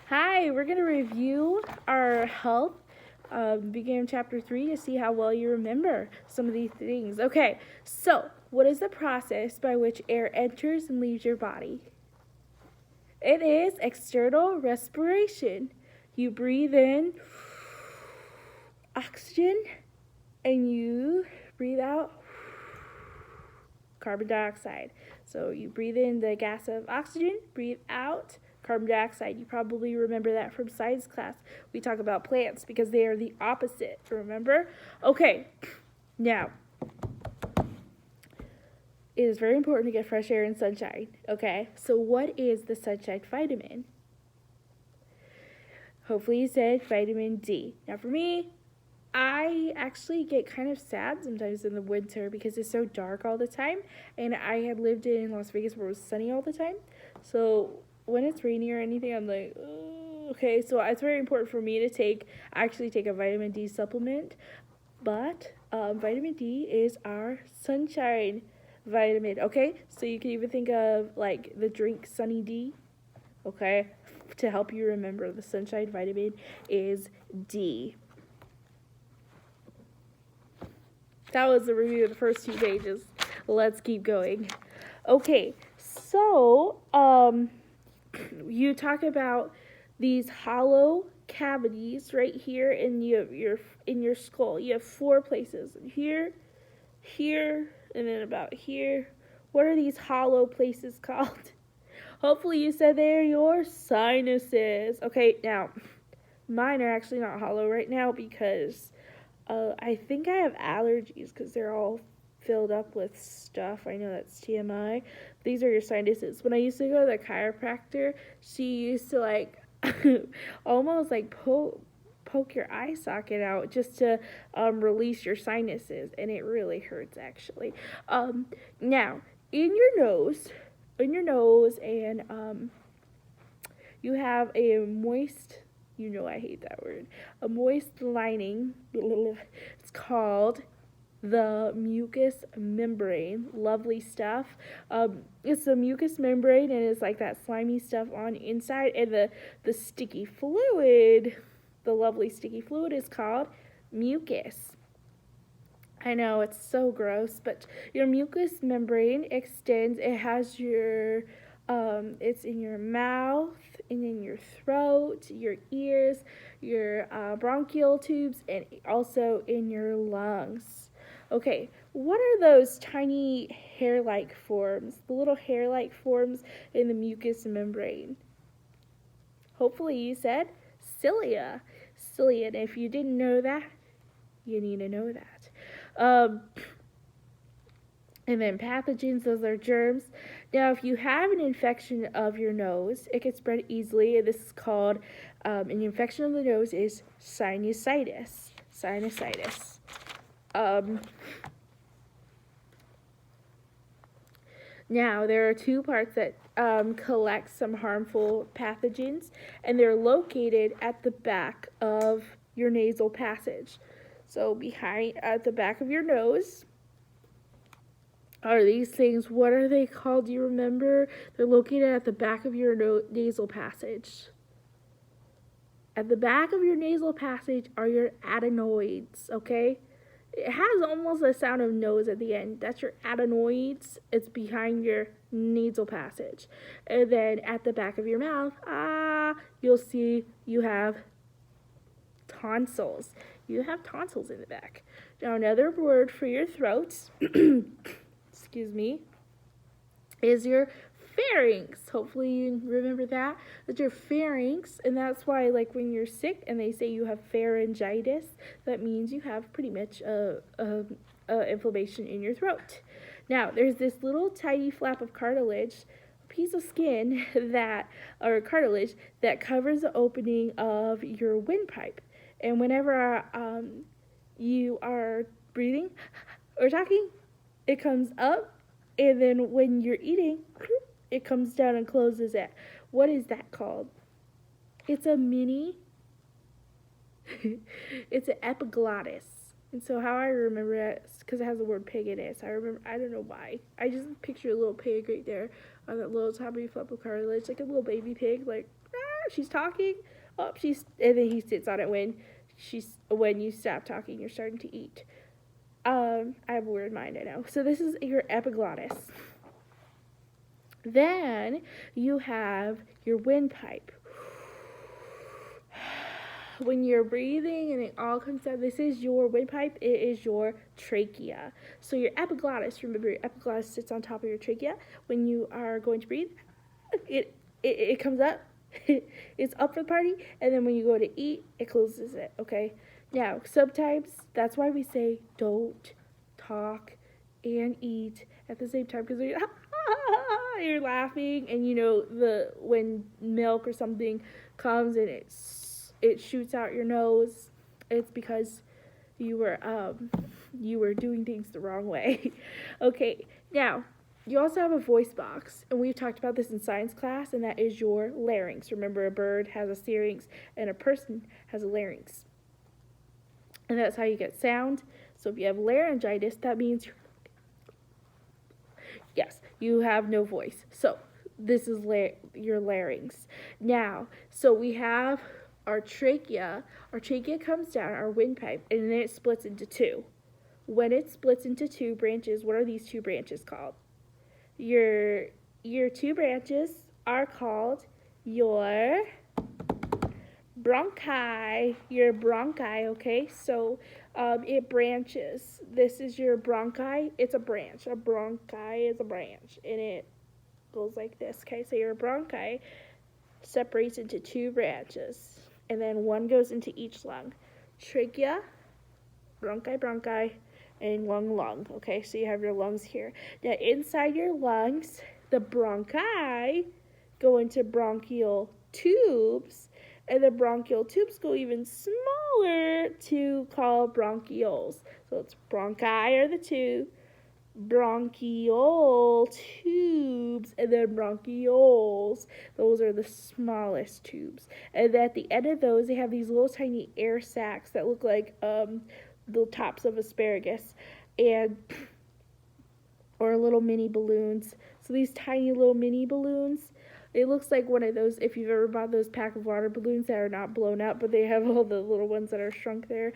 Hi, we're going to review our health, beginning chapter 3 to see how well you remember some of these things. Okay, so what is the process by which air enters and leaves your body? It is external respiration. You breathe in oxygen and you breathe out carbon dioxide. So you breathe in the gas of oxygen, breathe out carbon dioxide. You probably remember that from science class. We talk about plants because they are the opposite, remember? Okay, now, it is very important to get fresh air and sunshine, okay? So what is the sunshine vitamin? Hopefully you said vitamin D. Now for me, I actually get kind of sad sometimes in the winter because it's so dark all the time, and I had lived in Las Vegas where it was sunny all the time. So when it's rainy or anything, I'm like, oh, okay. So it's very important for me to actually take a vitamin D supplement, but vitamin D is our sunshine vitamin. Okay, so you can even think of like the drink Sunny D. Okay, to help you remember, the sunshine vitamin is D. That was the review of the first 2 pages. Let's keep going. Okay, so you talk about these hollow cavities right here in your skull. You have 4 places. Here, here, and then about here. What are these hollow places called? Hopefully you said they're your sinuses. Okay, now mine are actually not hollow right now because I think I have allergies because they're all filled up with stuff. I know that's TMI. These are your sinuses. When I used to go to the chiropractor, she used to like almost like poke your eye socket out just to release your sinuses, and it really hurts actually. Now in your nose, and you have a moist. You know I hate that word. A moist lining. It's called the mucous membrane. Lovely stuff. It's the mucous membrane, and it's like that slimy stuff on the inside. And the sticky fluid, the lovely sticky fluid, is called mucus. I know it's so gross, but your mucous membrane extends. It has it's in your mouth and in your throat, your ears, your bronchial tubes, and also in your lungs. Okay, what are those tiny hair-like forms? The little hair-like forms in the mucous membrane. Hopefully you said cilia. Cilia, and if you didn't know that, you need to know that. And then pathogens, those are germs. Now, if you have an infection of your nose, it can spread easily. And this is called, an infection of the nose is sinusitis. Sinusitis. Now, there are 2 parts that collect some harmful pathogens, and they're located at the back of your nasal passage. So at the back of your nose are these things. What are they called? Do you remember? They're located at the back of your nasal passage. At the back of your nasal passage are your adenoids, okay? It has almost a sound of nose at the end. That's your adenoids. It's behind your nasal passage. And then at the back of your mouth, you'll see you have tonsils. You have tonsils in the back. Now, another word for your throat, excuse me, is your pharynx. Hopefully you remember that. That's your pharynx, and that's why, like, when you're sick and they say you have pharyngitis, that means you have pretty much inflammation in your throat. Now, there's this little tiny flap of cartilage, piece of skin or cartilage that covers the opening of your windpipe. And whenever you are breathing or talking, it comes up, and then when you're eating, it comes down and closes it. What is that called? It's a mini, it's an epiglottis. And so how I remember it, because it has the word pig in it, so I don't know why. I just picture a little pig right there on that little tiny flap of cartilage, like a little baby pig, like, she's talking. Oh, and then he sits on it when you stop talking, you're starting to eat. I have a weird mind, I know. So this is your epiglottis. Then you have your windpipe. When you're breathing and it all comes out, this is your windpipe. It is your trachea. So your epiglottis, remember your epiglottis sits on top of your trachea. When you are going to breathe, it comes up. It's up for the party. And then when you go to eat, it closes it, okay? Now, sometimes that's why we say don't talk and eat at the same time, because you're laughing, and you know when milk or something comes and it shoots out your nose, it's because you were doing things the wrong way. Okay, now you also have a voice box, and we've talked about this in science class, and that is your larynx. Remember, a bird has a syrinx and a person has a larynx, and that's how you get sound. So if you have laryngitis, that means yes, you have no voice. So this is your larynx. Now, so we have our trachea. Our trachea comes down, our windpipe, and then it splits into two. When it splits into two branches, what are these two branches called? Your two branches are called your bronchi. Your bronchi, okay? So it branches. This is your bronchi. It's a branch. A bronchi is a branch, and it goes like this, okay? So your bronchi separates into two branches, and then one goes into each lung. Trachea, bronchi, and lung, okay? So you have your lungs here. Now inside your lungs, the bronchi go into bronchial tubes, and the bronchial tubes go even smaller to call bronchioles. So it's bronchi are the two, bronchial tubes, and then bronchioles. Those are the smallest tubes. And at the end of those, they have these little tiny air sacs that look like the tops of asparagus, or little mini balloons. So these tiny little mini balloons, it looks like one of those, if you've ever bought those pack of water balloons that are not blown up, but they have all the little ones that are shrunk there.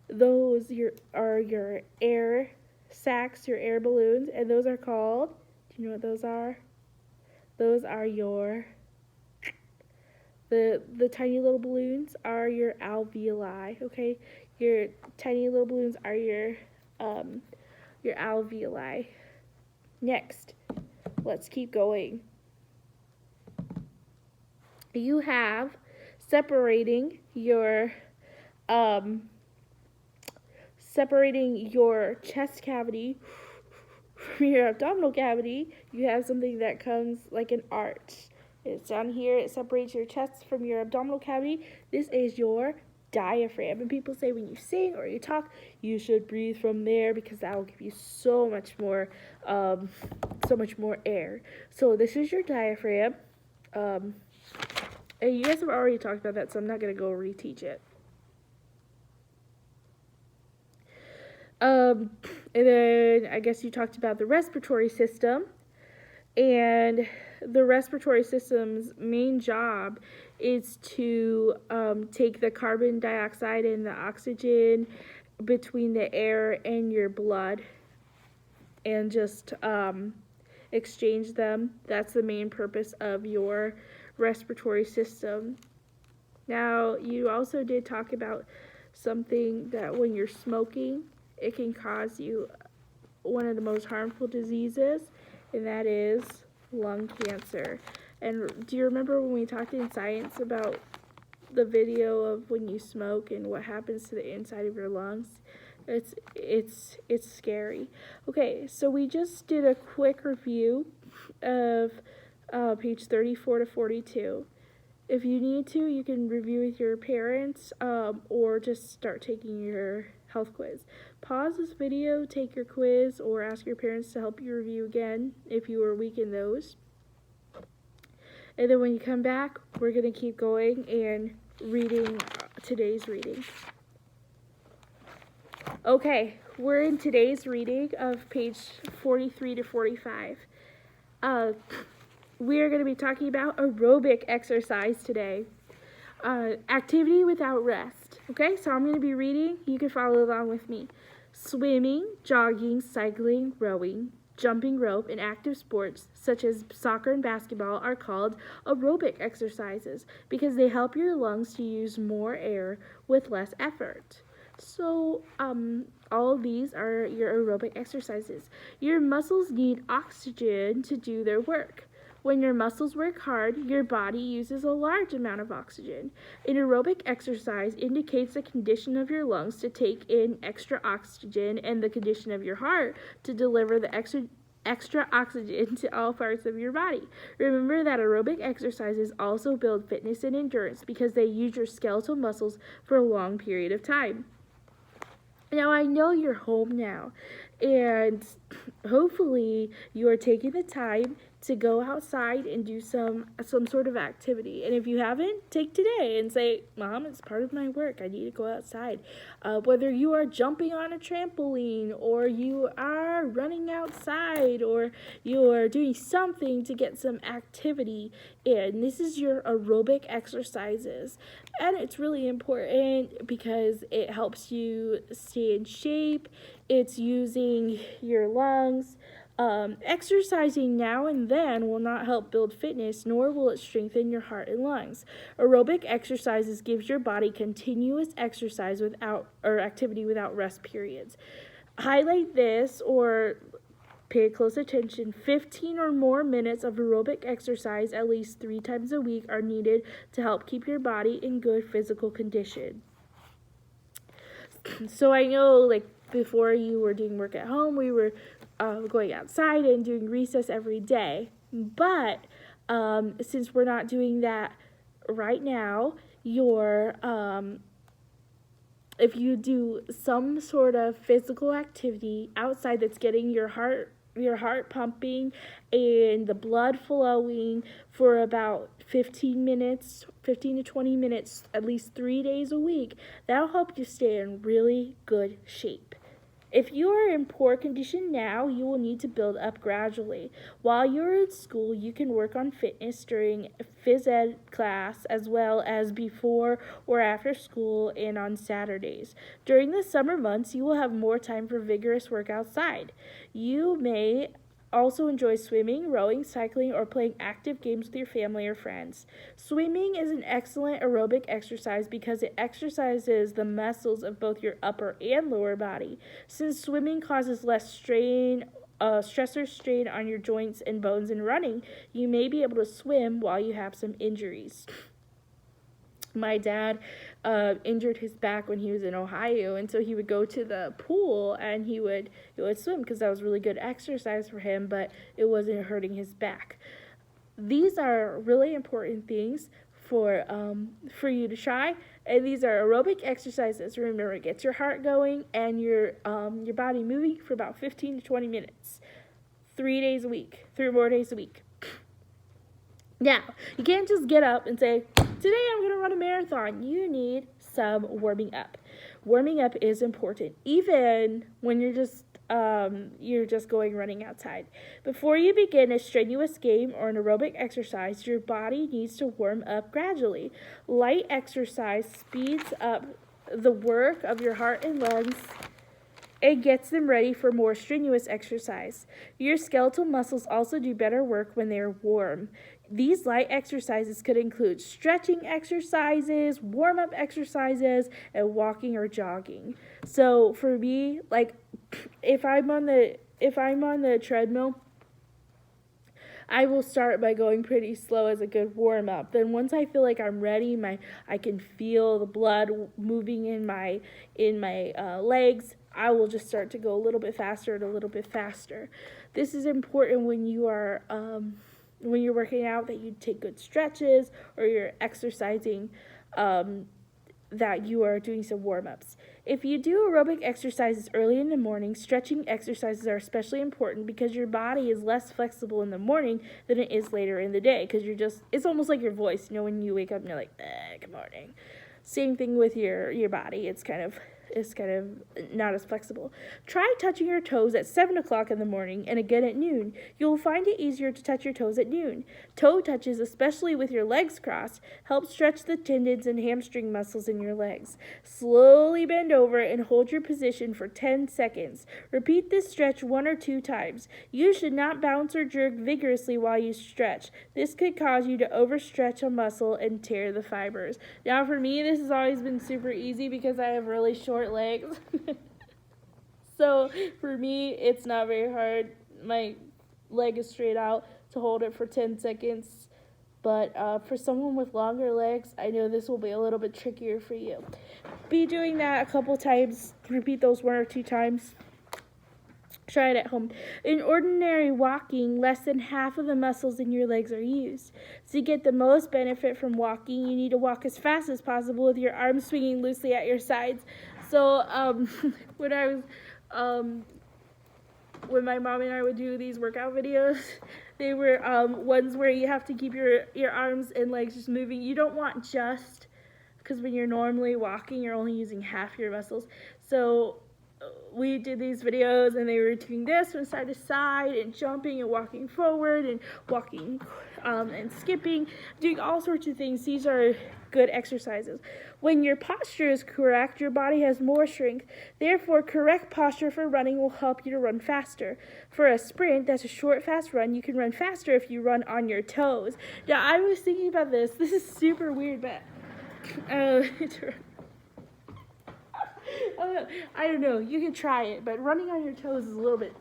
Those are your air sacs, your air balloons, and those are called, do you know what those are? Those are the tiny little balloons are your alveoli, okay? Your tiny little balloons are your alveoli. Next, let's keep going. You have separating your chest cavity from your abdominal cavity. You have something that comes like an arch. It's down here. It separates your chest from your abdominal cavity. This is your diaphragm. And people say when you sing or you talk, you should breathe from there because that will give you so much more air. So this is your diaphragm. And you guys have already talked about that, so I'm not going to go reteach it. And then I guess you talked about the respiratory system. And the respiratory system's main job is to take the carbon dioxide and the oxygen between the air and your blood and just exchange them. That's the main purpose of your respiratory system. Now, you also did talk about something that when you're smoking, it can cause you one of the most harmful diseases, and that is lung cancer. And do you remember when we talked in science about the video of when you smoke and what happens to the inside of your lungs? It's scary. Okay, so we just did a quick review of page 34 to 42. If you need to, you can review with your parents or just start taking your health quiz. Pause this video, take your quiz, or ask your parents to help you review again if you were weak in those. And then when you come back, we're going to keep going and reading today's reading. Okay, we're in today's reading of page 43 to 45. we are going to be talking about aerobic exercise today. Activity without rest. Okay, so I'm going to be reading. You can follow along with me. Swimming, jogging, cycling, rowing, jumping rope, and active sports such as soccer and basketball are called aerobic exercises because they help your lungs to use more air with less effort. So, all of these are your aerobic exercises. Your muscles need oxygen to do their work. When your muscles work hard, your body uses a large amount of oxygen. An aerobic exercise indicates the condition of your lungs to take in extra oxygen and the condition of your heart to deliver the extra oxygen to all parts of your body. Remember that aerobic exercises also build fitness and endurance because they use your skeletal muscles for a long period of time. Now, I know you're home now, and hopefully you are taking the time to go outside and do some sort of activity. And if you haven't, take today and say, Mom, it's part of my work. I need to go outside. Whether you are jumping on a trampoline or you are running outside or you are doing something to get some activity in, this is your aerobic exercises. And it's really important because it helps you stay in shape. It's using your lungs. Exercising now and then will not help build fitness, nor will it strengthen your heart and lungs. Aerobic exercises gives your body continuous exercise without or activity without rest periods. Highlight this or pay close attention. 15 or more minutes of aerobic exercise at least 3 times a week are needed to help keep your body in good physical condition. So I know, like, before you were doing work at home, we were going outside and doing recess every day. But since we're not doing that right now, if you do some sort of physical activity outside that's getting your heart pumping and the blood flowing for about 15 to 20 minutes, at least 3 days a week, that'll help you stay in really good shape. If you are in poor condition now, you will need to build up gradually. While you're in school, you can work on fitness during phys ed class as well as before or after school and on Saturdays. During the summer months, you will have more time for vigorous work outside. You may also enjoy swimming, rowing, cycling, or playing active games with your family or friends. Swimming is an excellent aerobic exercise because it exercises the muscles of both your upper and lower body. Since swimming causes less stress or strain on your joints and bones in running, you may be able to swim while you have some injuries. My dad injured his back when he was in Ohio, and so he would go to the pool and he would swim because that was really good exercise for him, but it wasn't hurting his back. These are really important things for you to try, and these are aerobic exercises. Remember, it gets your heart going and your body moving for about 15 to 20 minutes, 3 or more days a week. Now, you can't just get up and say, today I'm going to run a marathon. You need some warming up. Warming up is important, even when you're just going running outside. Before you begin a strenuous game or an aerobic exercise, your body needs to warm up gradually. Light exercise speeds up the work of your heart and lungs. It gets them ready for more strenuous exercise. Your skeletal muscles also do better work when they are warm. These light exercises could include stretching exercises, warm-up exercises, and walking or jogging. So for me, like if I'm on the treadmill, I will start by going pretty slow as a good warm-up. Then once I feel like I'm ready, I can feel the blood moving in my legs, I will just start to go a little bit faster and a little bit faster. This is important when you are when you're working out, that you take good stretches or you're exercising, that you are doing some warm-ups. If you do aerobic exercises early in the morning, stretching exercises are especially important because your body is less flexible in the morning than it is later in the day, because it's almost like your voice, when you wake up and you're like, good morning. Same thing with your body. It's kind of is kind of not as flexible. Try touching your toes at 7 o'clock in the morning and again at noon. You'll find it easier to touch your toes at noon. Toe touches, especially with your legs crossed, help stretch the tendons and hamstring muscles in your legs. Slowly bend over and hold your position for 10 seconds. Repeat this stretch 1 or 2 times. You should not bounce or jerk vigorously while you stretch. This could cause you to overstretch a muscle and tear the fibers. Now for me, this has always been super easy because I have really short legs. So for me, it's not very hard. My leg is straight out to hold it for 10 seconds. But for someone with longer legs, I know this will be a little bit trickier for you. Be doing that a couple times. Repeat those 1 or 2 times. Try it at home. In ordinary walking, less than half of the muscles in your legs are used. To get the most benefit from walking, you need to walk as fast as possible with your arms swinging loosely at your sides. So when I was when my mom and I would do these workout videos, they were ones where you have to keep your arms and legs just moving. You don't want just, because when you're normally walking, you're only using half your muscles. So we did these videos and they were doing this from side to side and jumping and walking forward and walking and skipping, doing all sorts of things. These are good exercises. When your posture is correct, your body has more strength. Therefore, correct posture for running will help you to run faster. For a sprint, that's a short, fast run, you can run faster if you run on your toes. Now, I was thinking about this. This is super weird, but I don't know. You can try it, but running on your toes is a little bit